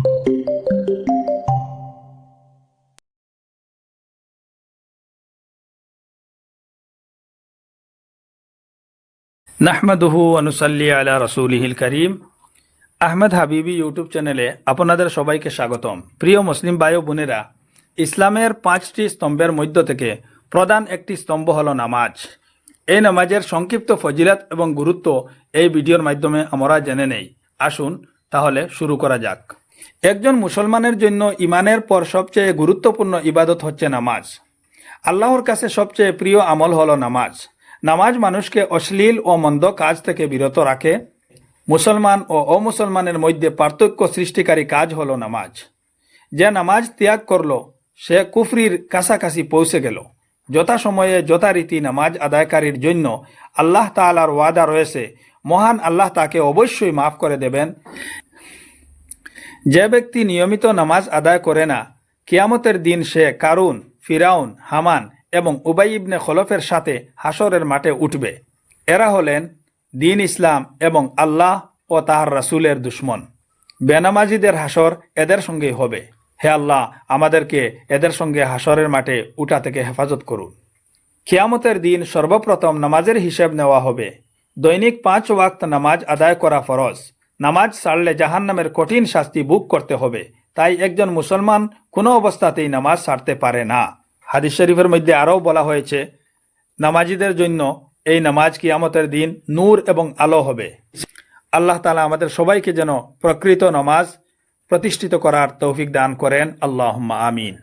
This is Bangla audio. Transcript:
নাহমাদুহু ওয়া নুসাল্লি আলা রাসূলিহিল কারীম। আহমেদ হাবিবি ইউটিউব চ্যানেলে আপনাদের সবাইকে স্বাগতম। প্রিয় মুসলিম ভাই ও বোনেরা, ইসলামের 5টি স্তম্ভের মধ্য থেকে প্রধান একটি স্তম্ভ হলো নামাজ। এই নামাজের সংক্ষিপ্ত ফজিলত এবং গুরুত্ব এই ভিডিওর মাধ্যমে আমরা জেনে নেই। আসুন তাহলে শুরু করা যাক। একজন মুসলমানের জন্য ইমানের পর সবচেয়ে গুরুত্বপূর্ণ ইবাদত হচ্ছে নামাজ। আল্লাহর কাছে সবচেয়ে প্রিয় আমল হলো নামাজ। নামাজ মানুষকে অশ্লীল ও মন্দ কাজ থেকে বিরত রাখে। মুসলমান ও অমুসলমানের মধ্যে পার্থক্য সৃষ্টিকারী কাজ হলো নামাজ। যে নামাজ ত্যাগ করল সে কুফরির কাছাকাছি পৌঁছে গেল। যথাসময়ে যথারীতি নামাজ আদায়কারীর জন্য আল্লাহ তাআলার ওয়াদা রয়েছে, মহান আল্লাহ তাকে অবশ্যই মাফ করে দেবেন। যে ব্যক্তি নিয়মিত নামাজ আদায় করে না, কিয়ামতের দিন সে কারুন, ফিরাউন, হামান এবং উবাই ইবনে খলফের সাথে হাসরের মাঠে উঠবে। এরা হলেন দ্বীন ইসলাম এবং আল্লাহ ও তাহার রাসূলের দুশমন। বেনামাজিদের হাসর এদের সঙ্গেই হবে। হে আল্লাহ, আমাদেরকে এদের সঙ্গে হাসরের মাঠে উঠা থেকে হেফাজত করুন। কিয়ামতের দিন সর্বপ্রথম নামাজের হিসেব নেওয়া হবে। দৈনিক 5 ওয়াক্ত নামাজ আদায় করা ফরজ। নামাজ ছাড়লে জাহান্নামের কঠিন শাস্তি ভোগ করতে হবে। তাই একজন মুসলমান কোনো অবস্থাতেই নামাজ ছাড়তে পারে না। হাদিস শরীফের মধ্যে আরও বলা হয়েছে, নামাজিদের জন্য এই নামাজ কিয়ামতের দিন নূর এবং আলো হবে। আল্লাহ তাআলা আমাদের সবাইকে যেন প্রকৃত নামাজ প্রতিষ্ঠিত করার তৌফিক দান করেন। আল্লাহুম্মা আমিন।